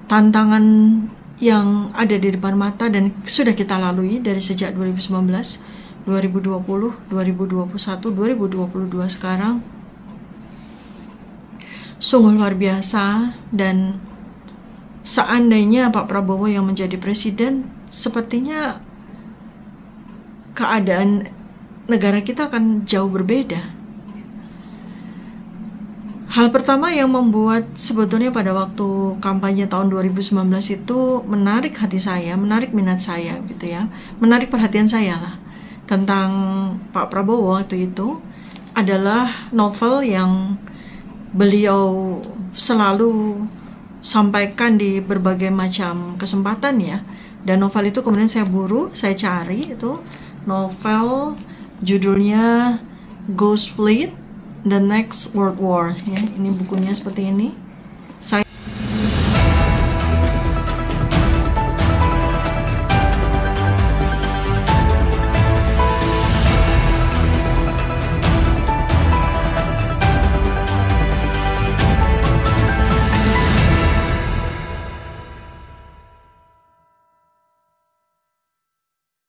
tantangan yang ada di depan mata dan sudah kita lalui dari sejak 2019, 2020, 2021, 2022 sekarang sungguh luar biasa. Dan seandainya Pak Prabowo yang menjadi presiden, sepertinya keadaan negara kita akan jauh berbeda. Hal pertama yang membuat sebetulnya pada waktu kampanye tahun 2019 itu menarik hati saya, menarik minat saya gitu ya, menarik perhatian saya lah tentang Pak Prabowo waktu itu adalah novel yang beliau selalu sampaikan di berbagai macam kesempatan ya. Dan novel itu kemudian saya buru, saya cari, itu novel judulnya Ghost Fleet The Next World War ya. Ini bukunya seperti ini. Saya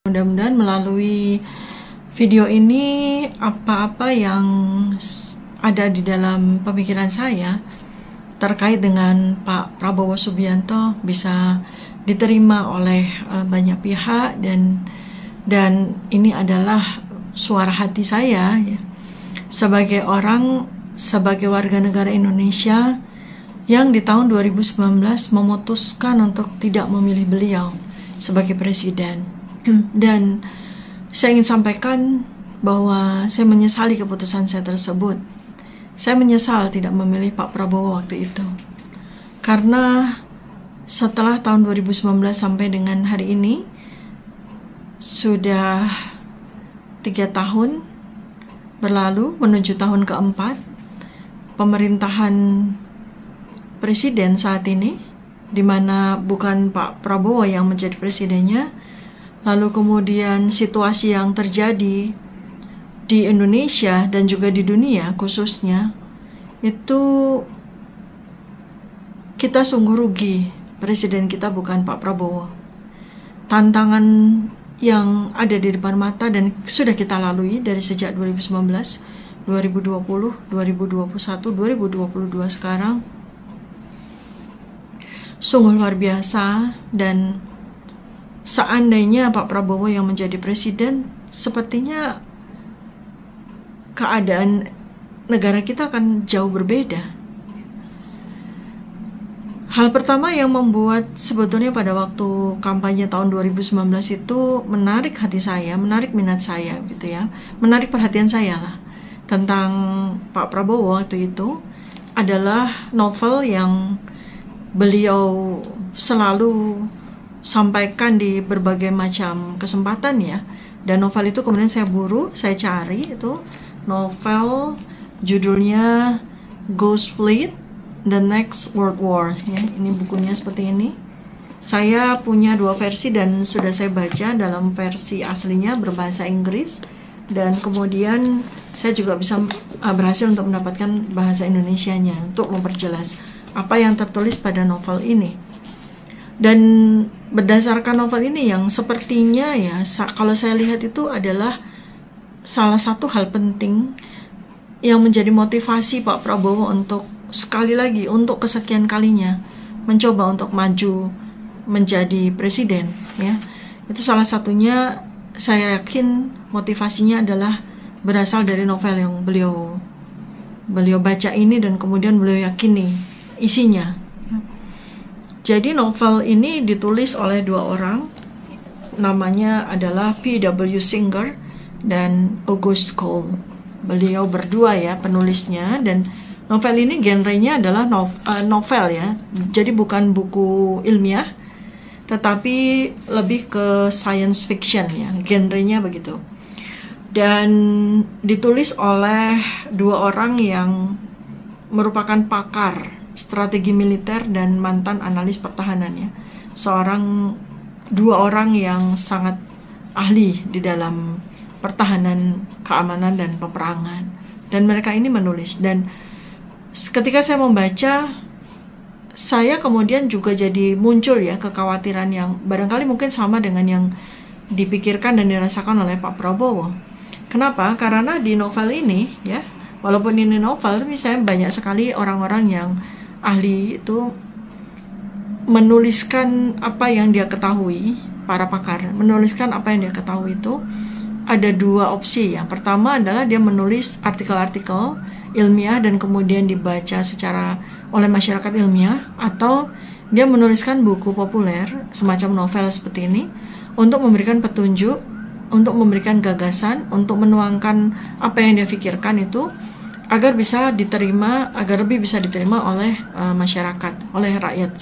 mudah-mudahan melalui video ini apa-apa yang ada di dalam pemikiran saya terkait dengan Pak Prabowo Subianto bisa diterima oleh banyak pihak, dan ini adalah suara hati saya ya, sebagai warga negara Indonesia yang di tahun 2019 memutuskan untuk tidak memilih beliau sebagai presiden. Dan saya ingin sampaikan bahwa saya menyesali keputusan saya tersebut. Saya menyesal tidak memilih Pak Prabowo waktu itu. Karena setelah tahun 2019 sampai dengan hari ini, sudah 3 tahun berlalu menuju tahun keempat pemerintahan presiden saat ini, di mana bukan Pak Prabowo yang menjadi presidennya. Lalu kemudian situasi yang terjadi di Indonesia dan juga di dunia khususnya, itu kita sungguh rugi presiden kita bukan Pak Prabowo. Tantangan yang ada di depan mata dan sudah kita lalui dari sejak 2019, 2020, 2021, 2022 sekarang sungguh luar biasa. Dan seandainya Pak Prabowo yang menjadi presiden, sepertinya keadaan negara kita akan jauh berbeda. Hal pertama yang membuat sebetulnya pada waktu kampanye tahun 2019 itu menarik hati saya, menarik minat saya gitu ya, menarik perhatian saya lah tentang Pak Prabowo waktu itu adalah novel yang beliau selalu sampaikan di berbagai macam kesempatan ya. Dan novel itu kemudian saya buru, saya cari, itu novel judulnya Ghost Fleet The Next World War ya. Ini bukunya seperti ini. Saya punya 2 versi dan sudah saya baca dalam versi aslinya berbahasa Inggris, dan kemudian saya juga bisa berhasil untuk mendapatkan bahasa Indonesianya untuk memperjelas apa yang tertulis pada novel ini. Dan berdasarkan novel ini yang sepertinya ya, kalau saya lihat itu adalah salah satu hal penting yang menjadi motivasi Pak Prabowo untuk sekali lagi, untuk kesekian kalinya mencoba untuk maju menjadi presiden ya. Itu salah satunya, saya yakin motivasinya adalah berasal dari novel yang beliau baca ini dan kemudian beliau yakini isinya. Jadi novel ini ditulis oleh 2 orang, namanya adalah P.W. Singer dan August Cole. Beliau berdua ya penulisnya, dan novel ini genrenya adalah novel ya. Jadi bukan buku ilmiah, tetapi lebih ke science fiction ya, genrenya begitu. Dan ditulis oleh 2 orang yang merupakan pakar strategi militer dan mantan analis pertahanan ya. 2 orang yang sangat ahli di dalam pertahanan, keamanan, dan peperangan. Dan mereka ini menulis, dan ketika saya membaca, saya kemudian juga jadi muncul ya kekhawatiran yang barangkali mungkin sama dengan yang dipikirkan dan dirasakan oleh Pak Prabowo. Kenapa? Karena di novel ini ya, walaupun ini novel, tapi saya banyak sekali orang-orang yang ahli itu menuliskan apa yang dia ketahui, para pakar menuliskan apa yang dia ketahui itu ada dua opsi. Yang pertama adalah dia menulis artikel-artikel ilmiah dan kemudian dibaca secara oleh masyarakat ilmiah, atau dia menuliskan buku populer semacam novel seperti ini untuk memberikan petunjuk, untuk memberikan gagasan, untuk menuangkan apa yang dia pikirkan itu agar bisa diterima, agar lebih bisa diterima oleh masyarakat, oleh rakyat,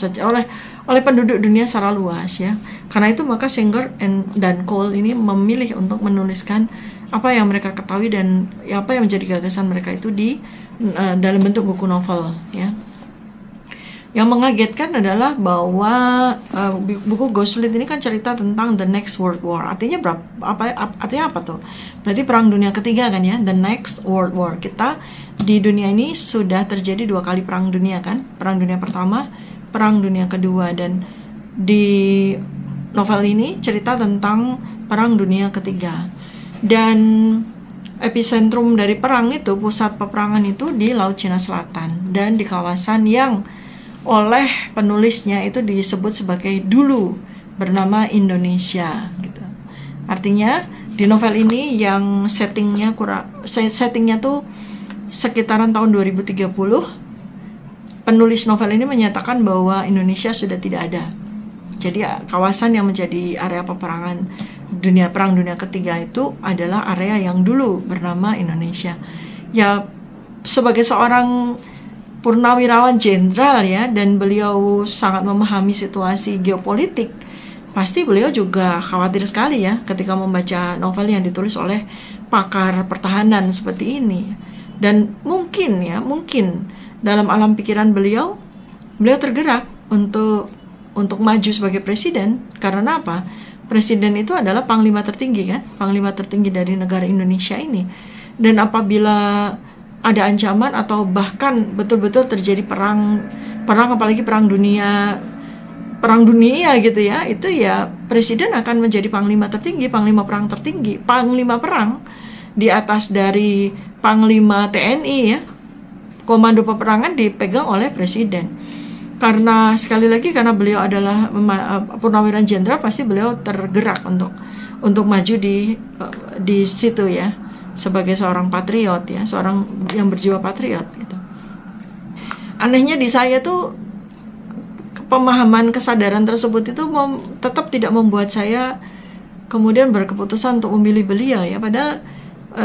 oleh penduduk dunia secara luas ya. Karena itu maka Singer dan Cole ini memilih untuk menuliskan apa yang mereka ketahui dan apa yang menjadi gagasan mereka itu di dalam bentuk buku novel ya. Yang mengagetkan adalah bahwa buku Ghostfleet ini kan cerita tentang the next world war. Artinya artinya apa tuh? Berarti perang dunia ketiga kan ya, the next world war. Kita di dunia ini sudah terjadi 2 kali perang dunia kan? Perang dunia pertama, perang dunia kedua, dan di novel ini cerita tentang perang dunia ketiga. Dan epicentrum dari perang itu, pusat peperangan itu di Laut Cina Selatan dan di kawasan yang oleh penulisnya itu disebut sebagai dulu bernama Indonesia gitu. Artinya di novel ini yang settingnya tuh sekitaran tahun 2030. Penulis novel ini menyatakan bahwa Indonesia sudah tidak ada. Jadi kawasan yang menjadi area peperangan perang dunia ketiga itu adalah area yang dulu bernama Indonesia. Ya, sebagai seorang purnawirawan jenderal ya, dan beliau sangat memahami situasi geopolitik, pasti beliau juga khawatir sekali ya ketika membaca novel yang ditulis oleh pakar pertahanan seperti ini. Dan mungkin dalam alam pikiran beliau tergerak untuk maju sebagai presiden. Karena apa? Presiden itu adalah panglima tertinggi kan, panglima tertinggi dari negara Indonesia ini. Dan apabila ada ancaman atau bahkan betul-betul terjadi perang apalagi perang dunia gitu ya, itu ya presiden akan menjadi panglima tertinggi, panglima perang tertinggi, panglima perang di atas dari panglima TNI ya. Komando peperangan dipegang oleh presiden. Karena sekali lagi karena beliau adalah purnawirawan jenderal, pasti beliau tergerak untuk maju di situ ya, sebagai seorang patriot ya, seorang yang berjiwa patriot gitu. Anehnya di saya tuh pemahaman kesadaran tersebut itu tetap tidak membuat saya kemudian berkeputusan untuk memilih beliau ya, padahal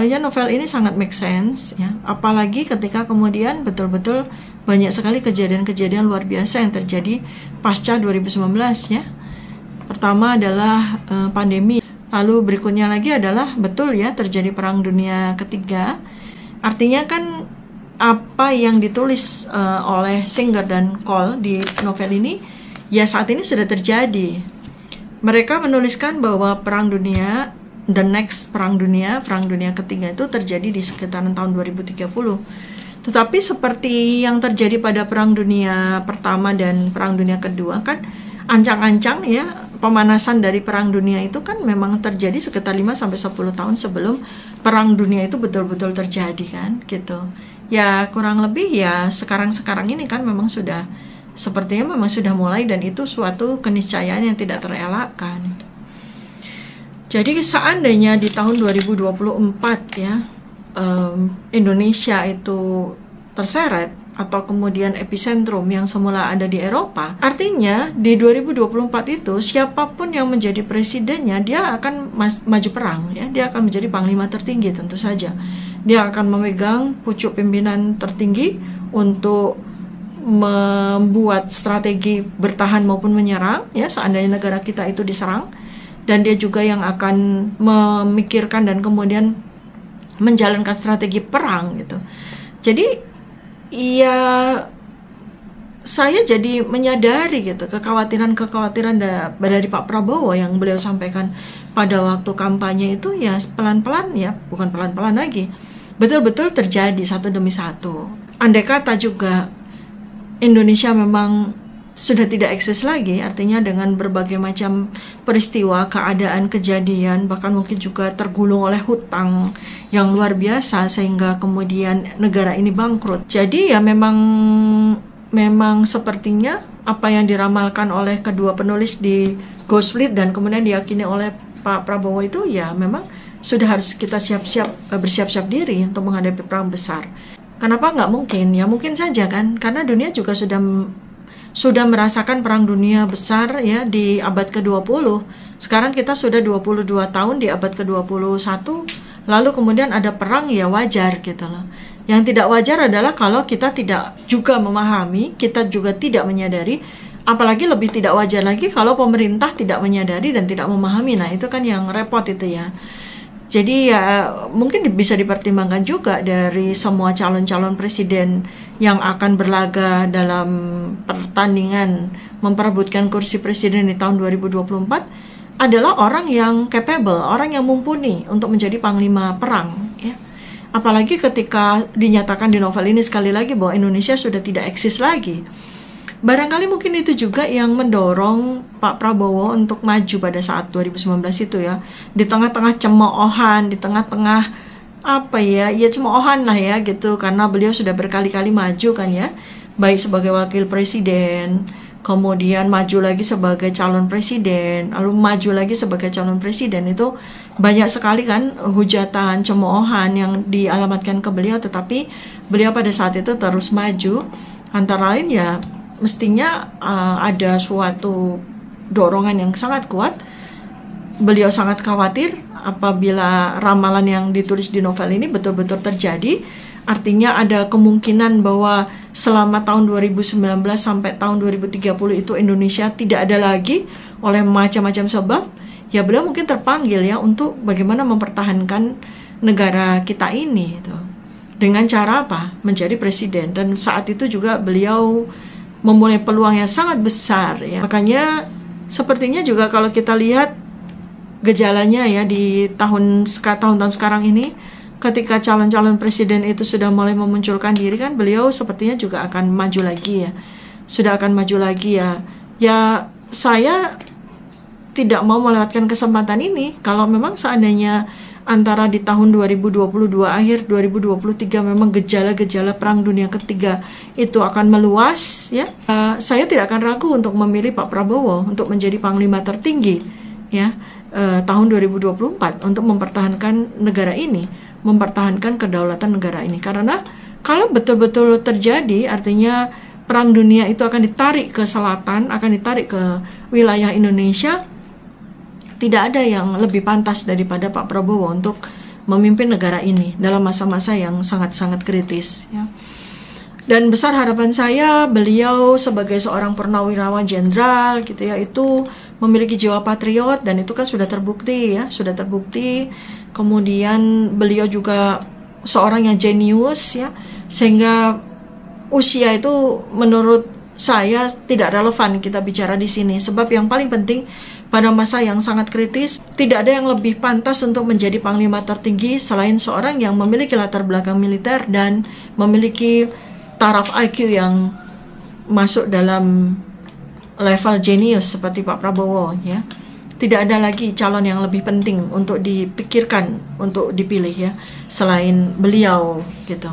ya novel ini sangat make sense ya, apalagi ketika kemudian betul-betul banyak sekali kejadian-kejadian luar biasa yang terjadi pasca 2019 ya. Pertama adalah pandemi. Lalu berikutnya lagi adalah betul ya terjadi perang dunia ketiga. Artinya kan apa yang ditulis oleh Singer dan Cole di novel ini ya saat ini sudah terjadi. Mereka menuliskan bahwa perang dunia, the next perang dunia ketiga itu terjadi di sekitaran tahun 2030. Tetapi seperti yang terjadi pada perang dunia pertama dan perang dunia kedua kan ancang-ancang ya, pemanasan dari perang dunia itu kan memang terjadi sekitar 5-10 tahun sebelum perang dunia itu betul-betul terjadi kan gitu. Ya kurang lebih ya sekarang ini kan memang sudah sepertinya memang sudah mulai, dan itu suatu keniscayaan yang tidak terelakkan. Jadi seandainya di tahun 2024 ya Indonesia itu terseret atau kemudian epicentrum yang semula ada di Eropa, artinya di 2024 itu siapapun yang menjadi presidennya dia akan maju perang ya, dia akan menjadi panglima tertinggi tentu saja. Dia akan memegang pucuk pimpinan tertinggi untuk membuat strategi bertahan maupun menyerang ya seandainya negara kita itu diserang, dan dia juga yang akan memikirkan dan kemudian menjalankan strategi perang gitu. Jadi ya saya jadi menyadari gitu kekhawatiran dari Pak Prabowo yang beliau sampaikan pada waktu kampanye itu ya pelan-pelan ya, bukan pelan-pelan lagi, betul-betul terjadi satu demi satu. Andai kata juga Indonesia memang sudah tidak eksis lagi, artinya dengan berbagai macam peristiwa, keadaan, kejadian, bahkan mungkin juga tergulung oleh hutang yang luar biasa sehingga kemudian negara ini bangkrut. Jadi ya memang sepertinya apa yang diramalkan oleh kedua penulis di Ghost Fleet dan kemudian diyakini oleh Pak Prabowo itu ya memang sudah harus kita bersiap-siap diri untuk menghadapi perang besar. Kenapa nggak mungkin? Ya mungkin saja kan, karena dunia juga sudah merasakan perang dunia besar ya di abad ke-20. Sekarang kita sudah 22 tahun di abad ke-21, lalu kemudian ada perang, ya wajar gitu loh. Yang tidak wajar adalah kalau kita tidak juga memahami, kita juga tidak menyadari, apalagi lebih tidak wajar lagi kalau pemerintah tidak menyadari dan tidak memahami. Nah, itu kan yang repot itu ya. Jadi ya mungkin bisa dipertimbangkan juga dari semua calon-calon presiden yang akan berlaga dalam pertandingan memperebutkan kursi presiden di tahun 2024 adalah orang yang capable, orang yang mumpuni untuk menjadi panglima perang ya. Apalagi ketika dinyatakan di novel ini sekali lagi bahwa Indonesia sudah tidak eksis lagi. Barangkali mungkin itu juga yang mendorong Pak Prabowo untuk maju pada saat 2019 itu ya. Di tengah-tengah cemoohan, di tengah-tengah cemoohan lah ya gitu. Karena beliau sudah berkali-kali maju kan ya. Baik sebagai wakil presiden, kemudian maju lagi sebagai calon presiden, lalu maju lagi sebagai calon presiden. Itu banyak sekali kan hujatan, cemoohan yang dialamatkan ke beliau. Tetapi beliau pada saat itu terus maju. Antara lain ya mestinya ada suatu dorongan yang sangat kuat. Beliau sangat khawatir apabila ramalan yang ditulis di novel ini betul-betul terjadi. Artinya ada kemungkinan bahwa selama tahun 2019 sampai tahun 2030 itu Indonesia tidak ada lagi oleh macam-macam sebab. Ya beliau mungkin terpanggil ya untuk bagaimana mempertahankan negara kita ini gitu. Dengan cara apa? Menjadi presiden. Dan saat itu juga beliau memulai peluang yang sangat besar ya. Makanya sepertinya juga kalau kita lihat gejalanya ya di tahun-tahun sekarang ini, ketika calon-calon presiden itu sudah mulai memunculkan diri kan, beliau sepertinya juga akan maju lagi ya. Sudah akan maju lagi ya. Ya saya tidak mau melewatkan kesempatan ini kalau memang seandainya antara di tahun 2022 akhir 2023 memang gejala-gejala perang dunia ketiga itu akan meluas ya. Saya tidak akan ragu untuk memilih Pak Prabowo untuk menjadi panglima tertinggi ya tahun 2024 untuk mempertahankan negara ini, mempertahankan kedaulatan negara ini. Karena kalau betul-betul terjadi artinya perang dunia itu akan ditarik ke selatan, akan ditarik ke wilayah Indonesia. Tidak ada yang lebih pantas daripada Pak Prabowo untuk memimpin negara ini dalam masa-masa yang sangat-sangat kritis ya. Dan besar harapan saya beliau sebagai seorang purnawirawan jenderal gitu ya, itu memiliki jiwa patriot dan itu kan sudah terbukti ya, sudah terbukti. Kemudian beliau juga seorang yang jenius ya, sehingga usia itu menurut saya tidak relevan kita bicara di sini. Sebab yang paling penting pada masa yang sangat kritis, tidak ada yang lebih pantas untuk menjadi panglima tertinggi selain seorang yang memiliki latar belakang militer dan memiliki taraf IQ yang masuk dalam level jenius seperti Pak Prabowo ya. Tidak ada lagi calon yang lebih penting untuk dipikirkan untuk dipilih ya selain beliau gitu.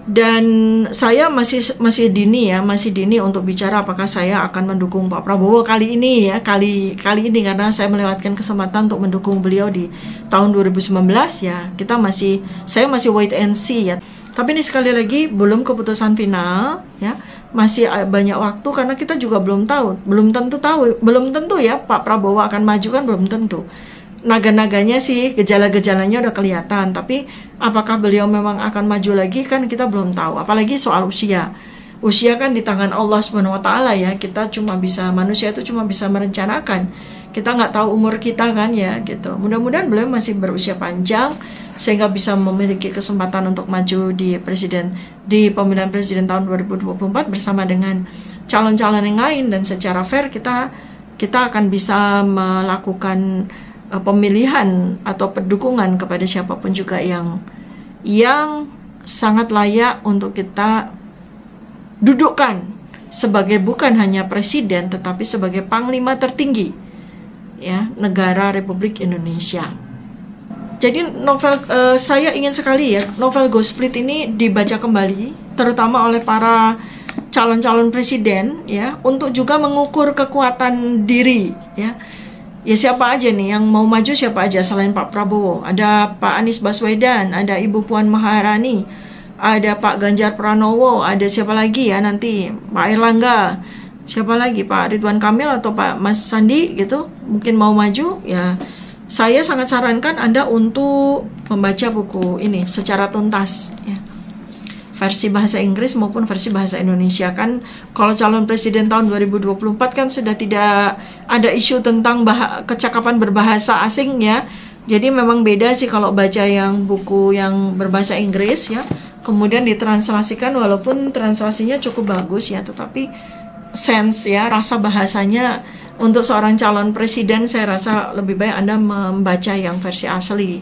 Dan saya masih dini ya, masih dini untuk bicara apakah saya akan mendukung Pak Prabowo kali ini ya, kali ini karena saya melewatkan kesempatan untuk mendukung beliau di tahun 2019 ya. Saya masih wait and see ya. Tapi ini sekali lagi belum keputusan final ya. Masih banyak waktu karena kita juga belum tentu ya Pak Prabowo akan maju kan belum tentu. Naga-naganya sih, gejala-gejalanya udah kelihatan, tapi apakah beliau memang akan maju lagi kan kita belum tahu. Apalagi soal usia. Usia kan di tangan Allah SWT ya. Manusia itu cuma bisa merencanakan. Kita nggak tahu umur kita kan ya gitu. Mudah-mudahan beliau masih berusia panjang sehingga bisa memiliki kesempatan untuk maju di pemilihan presiden tahun 2024 bersama dengan calon-calon yang lain, dan secara fair kita akan bisa melakukan pemilihan atau pendukungan kepada siapapun juga yang sangat layak untuk kita dudukkan sebagai bukan hanya presiden tetapi sebagai panglima tertinggi ya negara Republik Indonesia. Jadi novel saya ingin sekali ya novel Ghost Fleet ini dibaca kembali, terutama oleh para calon-calon presiden ya, untuk juga mengukur kekuatan diri ya. Ya siapa aja nih yang mau maju, siapa aja selain Pak Prabowo. Ada Pak Anies Baswedan, ada Ibu Puan Maharani, ada Pak Ganjar Pranowo, ada siapa lagi ya nanti, Pak Erlangga, siapa lagi, Pak Ridwan Kamil atau Pak Mas Sandi gitu, mungkin mau maju ya. Saya sangat sarankan Anda untuk membaca buku ini secara tuntas ya. Versi bahasa Inggris maupun versi bahasa Indonesia. Kan kalau calon presiden tahun 2024 kan sudah tidak ada isu tentang kecakapan berbahasa asing ya. Jadi memang beda sih kalau baca yang buku yang berbahasa Inggris ya, kemudian ditranslasikan, walaupun translasinya cukup bagus ya, tetapi sense ya, rasa bahasanya untuk seorang calon presiden saya rasa lebih baik Anda membaca yang versi asli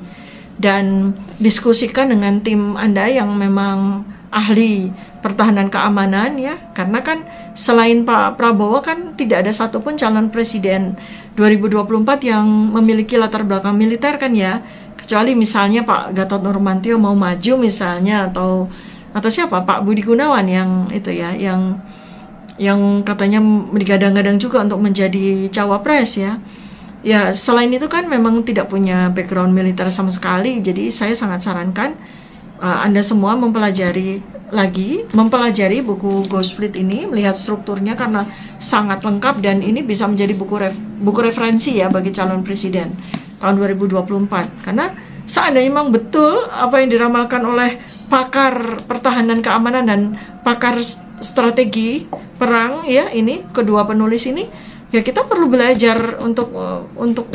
dan diskusikan dengan tim Anda yang memang ahli pertahanan keamanan ya, karena kan selain Pak Prabowo kan tidak ada satupun calon presiden 2024 yang memiliki latar belakang militer kan ya, kecuali misalnya Pak Gatot Nurmantio mau maju misalnya, atau siapa, Pak Budi Gunawan yang itu ya, yang katanya digadang-gadang juga untuk menjadi cawapres ya. Ya selain itu kan memang tidak punya background militer sama sekali. Jadi saya sangat sarankan Anda semua mempelajari buku Ghost Fleet ini, melihat strukturnya karena sangat lengkap dan ini bisa menjadi buku referensi ya bagi calon presiden tahun 2024. Karena seandainya memang betul apa yang diramalkan oleh pakar pertahanan keamanan dan pakar strategi perang ya, ini kedua penulis ini ya, kita perlu belajar untuk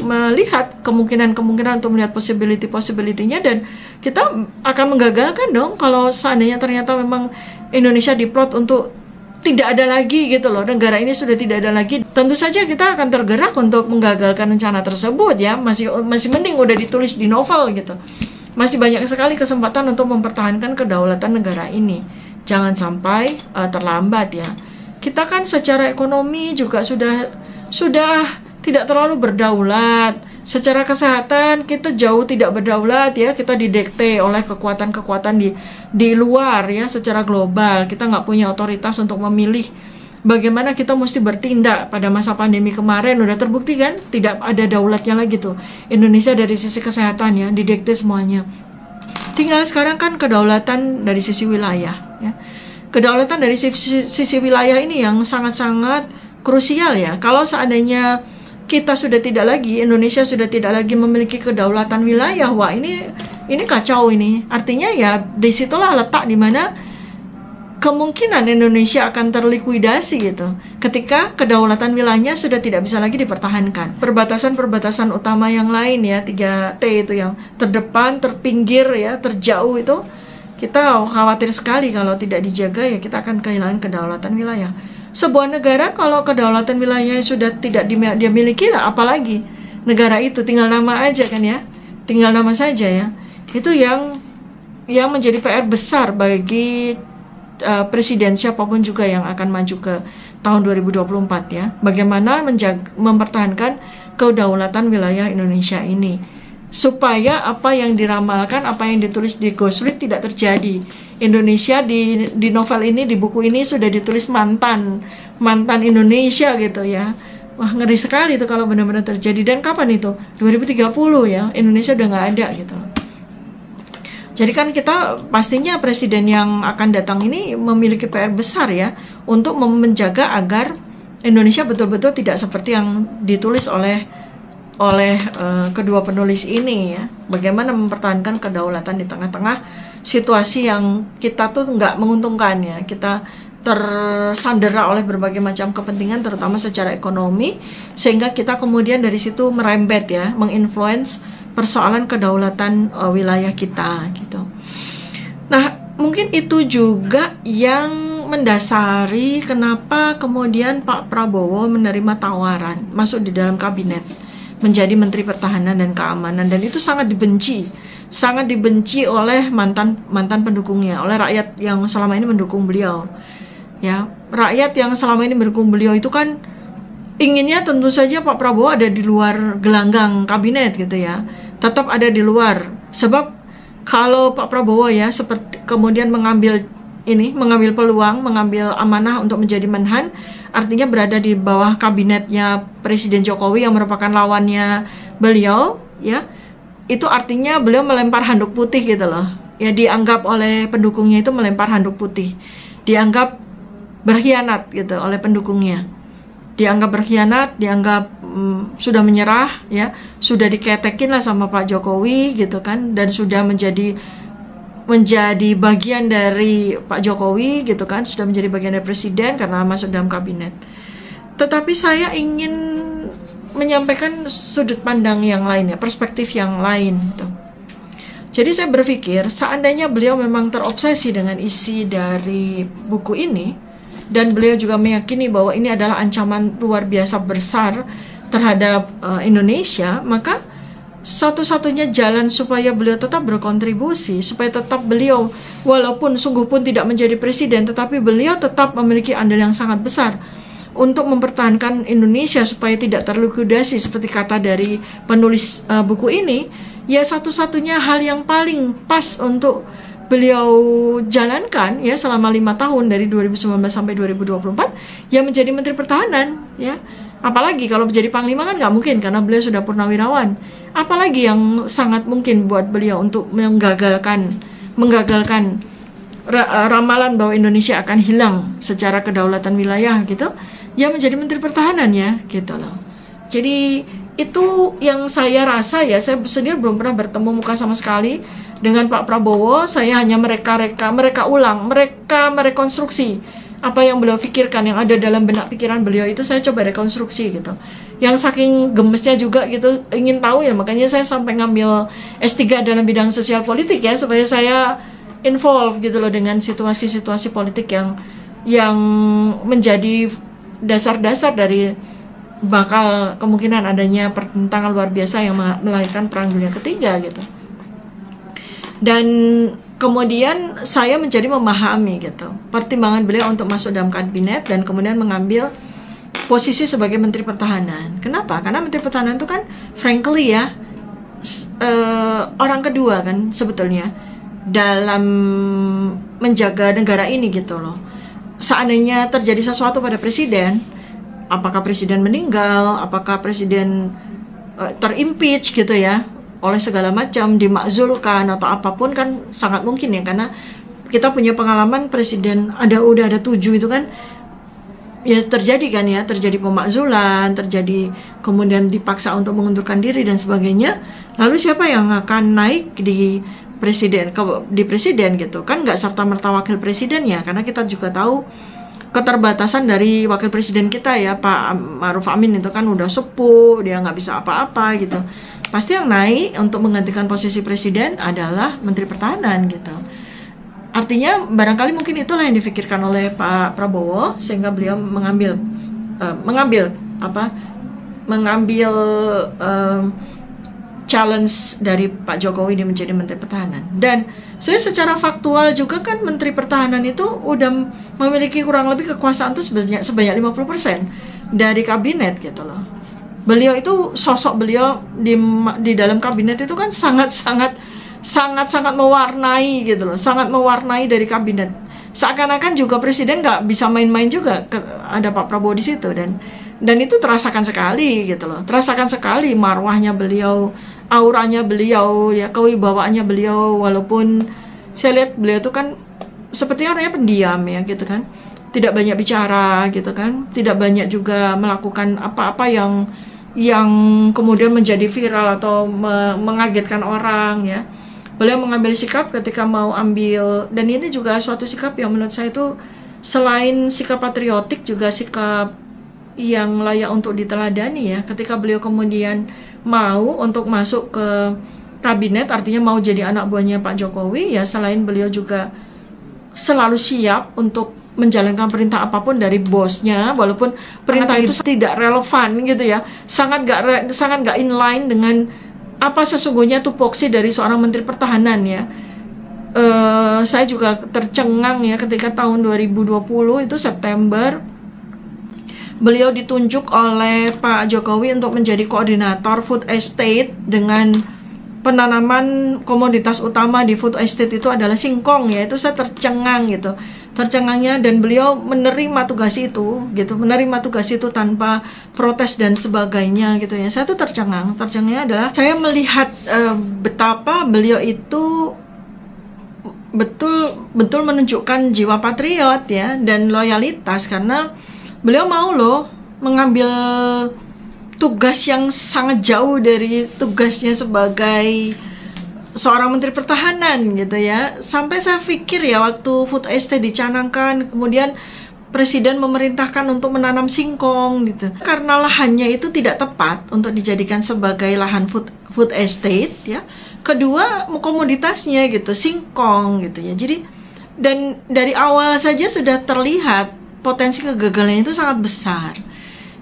melihat kemungkinan untuk melihat possibility-nya, dan kita akan menggagalkan dong kalau seandainya ternyata memang Indonesia diplot untuk tidak ada lagi gitu loh, negara ini sudah tidak ada lagi. Tentu saja kita akan tergerak untuk menggagalkan rencana tersebut ya, masih mending udah ditulis di novel gitu. Masih banyak sekali kesempatan untuk mempertahankan kedaulatan negara ini. Jangan sampai terlambat ya. Kita kan secara ekonomi juga sudah tidak terlalu berdaulat. Secara kesehatan kita jauh tidak berdaulat ya. Kita didikte oleh kekuatan-kekuatan di luar ya, secara global. Kita nggak punya otoritas untuk memilih bagaimana kita mesti bertindak. Pada masa pandemi kemarin udah terbukti kan, tidak ada daulatnya lagi tuh Indonesia dari sisi kesehatan ya, didikte semuanya. Tinggal sekarang kan kedaulatan dari sisi wilayah ya. Kedaulatan dari sisi wilayah ini yang sangat-sangat krusial ya. Kalau seandainya kita sudah tidak lagi, Indonesia sudah tidak lagi memiliki kedaulatan wilayah, wah ini kacau ini. Artinya ya disitulah letak di mana kemungkinan Indonesia akan terlikuidasi gitu. Ketika kedaulatan wilayahnya sudah tidak bisa lagi dipertahankan. Perbatasan-perbatasan utama yang lain ya, 3T itu yang terdepan, terpinggir ya, terjauh itu, kita khawatir sekali kalau tidak dijaga ya kita akan kehilangan kedaulatan wilayah. Sebuah negara kalau kedaulatan wilayahnya sudah tidak dia miliki lah, apalagi negara itu tinggal nama aja kan ya, tinggal nama saja ya. Itu yang menjadi PR besar bagi presiden siapapun juga yang akan maju ke tahun 2024 ya. Bagaimana mempertahankan kedaulatan wilayah Indonesia ini, supaya apa yang diramalkan, apa yang ditulis di Ghost Fleet tidak terjadi. Indonesia di novel ini, di buku ini sudah ditulis mantan Indonesia gitu ya. Wah ngeri sekali itu kalau benar-benar terjadi. Dan kapan itu? 2030 ya, Indonesia udah nggak ada gitu. Jadi kan kita pastinya presiden yang akan datang ini memiliki PR besar ya, untuk menjaga agar Indonesia betul-betul tidak seperti yang ditulis oleh kedua penulis ini ya. Bagaimana mempertahankan kedaulatan di tengah-tengah situasi yang kita tuh nggak menguntungkan ya. Kita tersandera oleh berbagai macam kepentingan, terutama secara ekonomi, sehingga kita kemudian dari situ merembet ya, menginfluence persoalan kedaulatan wilayah kita gitu. Nah, mungkin itu juga yang mendasari kenapa kemudian Pak Prabowo menerima tawaran masuk di dalam kabinet menjadi Menteri Pertahanan dan Keamanan, dan itu sangat dibenci oleh mantan pendukungnya, oleh rakyat yang selama ini mendukung beliau. Ya, rakyat yang selama ini mendukung beliau itu kan inginnya tentu saja Pak Prabowo ada di luar gelanggang kabinet gitu ya, tetap ada di luar. Sebab kalau Pak Prabowo ya seperti kemudian mengambil peluang, mengambil amanah untuk menjadi menhan, artinya berada di bawah kabinetnya Presiden Jokowi yang merupakan lawannya beliau, ya, itu artinya beliau melempar handuk putih gitu loh. Ya, dianggap oleh pendukungnya itu melempar handuk putih, dianggap berkhianat gitu oleh pendukungnya, dianggap berkhianat, dianggap sudah menyerah, ya, sudah diketekin lah sama Pak Jokowi gitu kan, dan sudah menjadi bagian dari Pak Jokowi gitu kan, sudah menjadi bagian dari presiden karena masuk dalam kabinet. Tetapi saya ingin menyampaikan sudut pandang yang lain ya, perspektif yang lain gitu. Jadi saya berpikir seandainya beliau memang terobsesi dengan isi dari buku ini, dan beliau juga meyakini bahwa ini adalah ancaman luar biasa besar terhadap Indonesia, maka satu-satunya jalan supaya beliau tetap berkontribusi, supaya tetap beliau walaupun sungguh pun tidak menjadi presiden, tetapi beliau tetap memiliki andil yang sangat besar untuk mempertahankan Indonesia supaya tidak terlukudasi seperti kata dari penulis buku ini, ya satu-satunya hal yang paling pas untuk beliau jalankan ya selama 5 tahun dari 2019 sampai 2024 ya menjadi Menteri Pertahanan ya. Apalagi kalau menjadi Panglima kan nggak mungkin karena beliau sudah purnawirawan. Apalagi yang sangat mungkin buat beliau untuk menggagalkan ramalan bahwa Indonesia akan hilang secara kedaulatan wilayah gitu, ya menjadi Menteri Pertahanan ya gitu loh. Jadi itu yang saya rasa ya, saya sendiri belum pernah bertemu muka sama sekali dengan Pak Prabowo. Saya hanya mereka merekonstruksi apa yang beliau pikirkan, yang ada dalam benak pikiran beliau itu saya coba rekonstruksi gitu. Yang saking gemesnya juga gitu, ingin tahu ya, makanya saya sampai ngambil S3 dalam bidang sosial politik ya, supaya saya involve gitu loh dengan situasi-situasi politik yang menjadi dasar-dasar dari bakal kemungkinan adanya pertentangan luar biasa yang melahirkan Perang Dunia Ketiga gitu. Dan kemudian saya menjadi memahami gitu pertimbangan beliau untuk masuk dalam kabinet dan kemudian mengambil posisi sebagai Menteri Pertahanan. Kenapa? Karena Menteri Pertahanan itu kan frankly ya orang kedua kan sebetulnya dalam menjaga negara ini gitu loh. Seandainya terjadi sesuatu pada presiden, apakah presiden meninggal, apakah presiden terimpeach gitu ya, oleh segala macam, dimakzulkan atau apapun kan sangat mungkin ya, karena kita punya pengalaman presiden udah ada 7 itu kan ya terjadi kan ya, terjadi pemakzulan, terjadi kemudian dipaksa untuk mengundurkan diri dan sebagainya. Lalu siapa yang akan naik di presiden gitu kan, nggak serta-merta wakil presiden ya, karena kita juga tahu keterbatasan dari wakil presiden kita ya, Pak Ma'ruf Amin itu kan udah sepuh, dia nggak bisa apa-apa gitu. Pasti yang naik untuk menggantikan posisi presiden adalah Menteri Pertahanan gitu. Artinya barangkali mungkin itulah yang difikirkan oleh Pak Prabowo sehingga beliau mengambil challenge dari Pak Jokowi di menjadi Menteri Pertahanan. Dan saya secara faktual juga kan Menteri Pertahanan itu udah memiliki kurang lebih kekuasaan itu sebanyak 50% dari kabinet gitu loh. Beliau itu, sosok beliau di dalam kabinet itu kan sangat mewarnai gitu loh, sangat mewarnai dari kabinet. Seakan-akan juga presiden nggak bisa main-main juga, ada Pak Prabowo di situ, dan itu terasakan sekali gitu loh, terasakan sekali marwahnya beliau, auranya beliau, ya kewibawaannya beliau. Walaupun saya lihat beliau itu kan sepertinya orangnya pendiam ya gitu kan, tidak banyak bicara gitu kan, tidak banyak juga melakukan apa-apa yang kemudian menjadi viral atau mengagetkan orang ya. Beliau mengambil sikap ketika mau ambil, dan ini juga suatu sikap yang menurut saya itu selain sikap patriotik juga sikap yang layak untuk diteladani ya. Ketika beliau kemudian mau untuk masuk ke kabinet, artinya mau jadi anak buahnya Pak Jokowi ya, selain beliau juga selalu siap untuk menjalankan perintah apapun dari bosnya, walaupun perintah itu tidak relevan gitu ya, sangat gak inline dengan apa sesungguhnya tupoksi dari seorang Menteri Pertahanan ya. Saya juga tercengang ya ketika tahun 2020 itu September beliau ditunjuk oleh Pak Jokowi untuk menjadi koordinator food estate dengan penanaman komoditas utama di food estate itu adalah singkong ya. Itu saya tercengang gitu. Tercengangnya, dan beliau menerima tugas itu gitu, menerima tugas itu tanpa protes dan sebagainya gitu ya. Saya tuh tercengang. Tercengangnya adalah saya melihat betapa beliau itu betul menunjukkan jiwa patriot ya dan loyalitas, karena beliau mau loh mengambil tugas yang sangat jauh dari tugasnya sebagai seorang Menteri Pertahanan gitu ya. Sampai saya pikir ya, waktu food estate dicanangkan, kemudian Presiden memerintahkan untuk menanam singkong gitu. Karena lahannya itu tidak tepat untuk dijadikan sebagai lahan food estate ya. Kedua, komoditasnya gitu, singkong gitu ya. Jadi, dan dari awal saja sudah terlihat potensi kegagalannya itu sangat besar.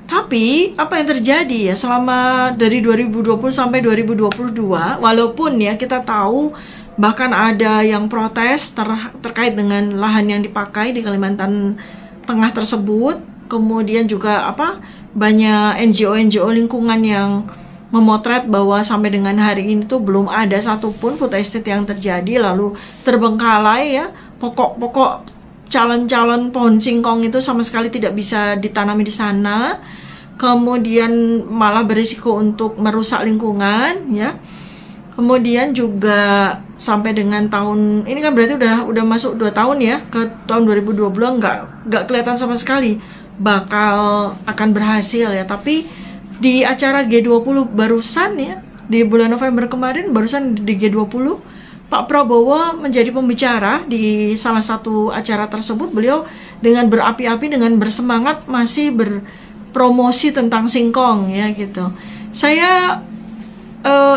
Tapi apa yang terjadi ya selama dari 2020 sampai 2022, walaupun ya kita tahu bahkan ada yang protes terkait dengan lahan yang dipakai di Kalimantan Tengah tersebut, kemudian juga banyak NGO lingkungan yang memotret bahwa sampai dengan hari ini tuh belum ada satupun food estate yang terjadi, lalu terbengkalai ya, pokok-pokok calon-calon pohon singkong itu sama sekali tidak bisa ditanami di sana, kemudian malah berisiko untuk merusak lingkungan ya. Kemudian juga sampai dengan tahun ini kan berarti udah masuk 2 tahun ya, ke tahun 2020 nggak kelihatan sama sekali bakal akan berhasil ya. Tapi di acara G20 barusan ya, di bulan November kemarin barusan di G20, Pak Prabowo menjadi pembicara di salah satu acara tersebut. Beliau dengan berapi-api, dengan bersemangat masih berpromosi tentang singkong ya gitu. Saya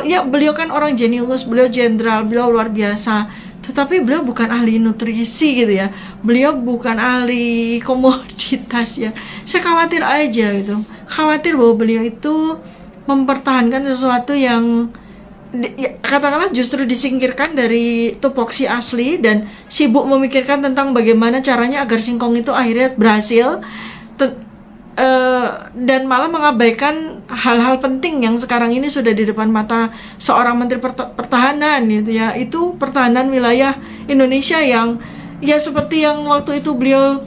ya beliau kan orang jenius, beliau jenderal, beliau luar biasa. Tetapi beliau bukan ahli nutrisi gitu ya. Beliau bukan ahli komoditas ya. Saya khawatir aja gitu. Khawatir bahwa beliau itu mempertahankan sesuatu yang katakanlah justru disingkirkan dari tupoksi asli dan sibuk memikirkan tentang bagaimana caranya agar singkong itu akhirnya berhasil, dan malah mengabaikan hal-hal penting yang sekarang ini sudah di depan mata seorang Menteri Pertahanan gitu ya. Itu pertahanan wilayah Indonesia yang ya seperti yang waktu itu beliau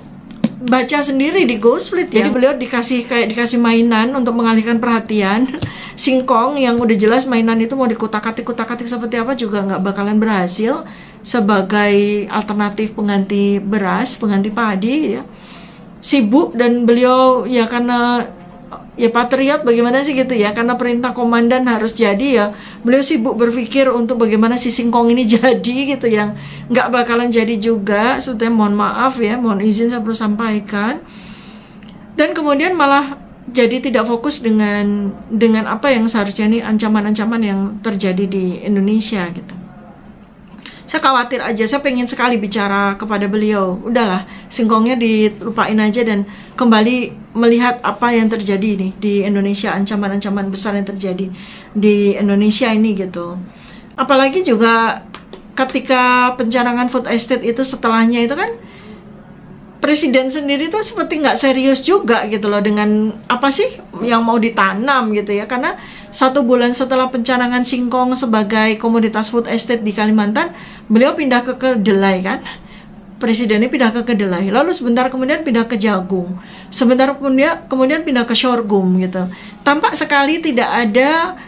baca sendiri di Go Split ya. Jadi beliau dikasih mainan untuk mengalihkan perhatian. Singkong yang udah jelas mainan itu mau dikutak-atik seperti apa juga nggak bakalan berhasil sebagai alternatif pengganti beras, pengganti padi ya. Sibuk, dan beliau ya karena ya patriot bagaimana sih gitu ya, karena perintah komandan harus jadi ya, beliau sibuk berpikir untuk bagaimana si singkong ini jadi gitu, yang nggak bakalan jadi juga. Sudah mohon maaf ya, mohon izin saya perlu sampaikan. Dan kemudian malah jadi tidak fokus dengan apa yang seharusnya ini ancaman-ancaman yang terjadi di Indonesia gitu. Saya khawatir aja, saya pengen sekali bicara kepada beliau. Udahlah, singkongnya dilupain aja dan kembali melihat apa yang terjadi nih di Indonesia, ancaman-ancaman besar yang terjadi di Indonesia ini gitu. Apalagi juga ketika pencanangan food estate itu setelahnya itu kan Presiden sendiri tuh seperti nggak serius juga gitu loh dengan apa sih yang mau ditanam gitu ya. Karena 1 bulan setelah pencanangan singkong sebagai komoditas food estate di Kalimantan, beliau pindah ke kedelai kan. Presidennya pindah ke kedelai, lalu sebentar kemudian pindah ke jagung, sebentar kemudian pindah ke sorghum gitu. Tampak sekali tidak ada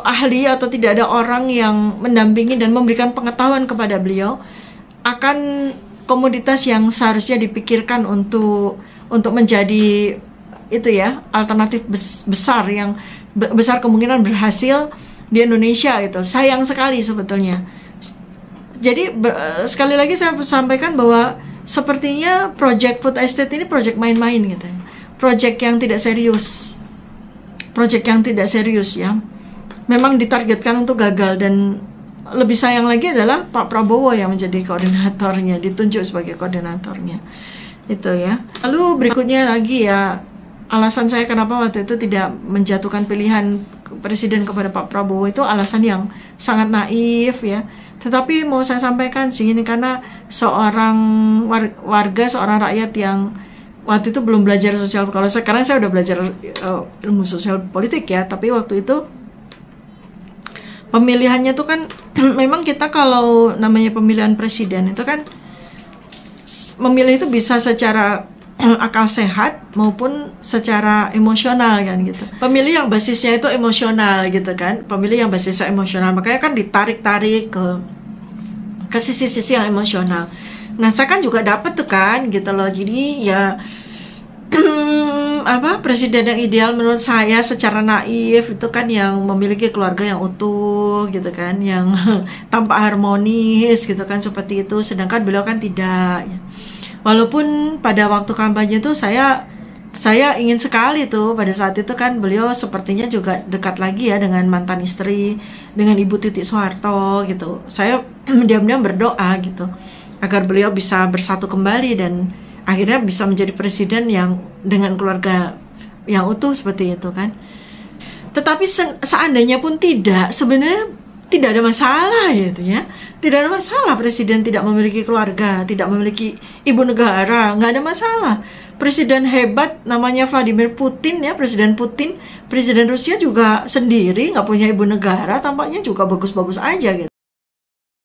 ahli atau tidak ada orang yang mendampingi dan memberikan pengetahuan kepada beliau akan komoditas yang seharusnya dipikirkan untuk menjadi itu ya, alternatif besar yang besar kemungkinan berhasil di Indonesia gitu. Sayang sekali sebetulnya. Jadi sekali lagi saya sampaikan bahwa sepertinya project food estate ini project main-main gitu. Project yang tidak serius. Project yang tidak serius ya. Memang ditargetkan untuk gagal, dan lebih sayang lagi adalah Pak Prabowo yang menjadi koordinatornya, ditunjuk sebagai koordinatornya. Itu ya. Lalu berikutnya lagi ya, alasan saya kenapa waktu itu tidak menjatuhkan pilihan presiden kepada Pak Prabowo itu alasan yang sangat naif ya. Tetapi mau saya sampaikan sih ini karena seorang warga, seorang rakyat yang waktu itu belum belajar sosial. Kalau sekarang saya udah belajar ilmu sosial politik ya, tapi waktu itu pemilihannya tuh kan memang kita kalau namanya pemilihan presiden itu kan memilih itu bisa secara akal sehat maupun secara emosional kan gitu. Pemilih yang basisnya itu emosional gitu kan, pemilih yang basisnya emosional, makanya kan ditarik-tarik ke sisi-sisi yang emosional. Nah saya kan juga dapat tuh kan gitu loh, jadi ya presiden yang ideal menurut saya secara naif itu kan yang memiliki keluarga yang utuh gitu kan, yang tampak harmonis gitu kan, seperti itu. Sedangkan beliau kan tidak ya. Walaupun pada waktu kampanye itu saya ingin sekali tuh pada saat itu kan beliau sepertinya juga dekat lagi ya dengan mantan istri, dengan Ibu Titik Soeharto gitu. Saya diam-diam berdoa gitu agar beliau bisa bersatu kembali dan akhirnya bisa menjadi presiden yang dengan keluarga yang utuh seperti itu kan. Tetapi seandainya pun tidak, sebenarnya tidak ada masalah gitu ya. Tidak ada masalah presiden tidak memiliki keluarga, tidak memiliki ibu negara, nggak ada masalah. Presiden hebat namanya Vladimir Putin ya, Presiden Putin, presiden Rusia juga sendiri nggak punya ibu negara, tampaknya juga bagus-bagus aja gitu.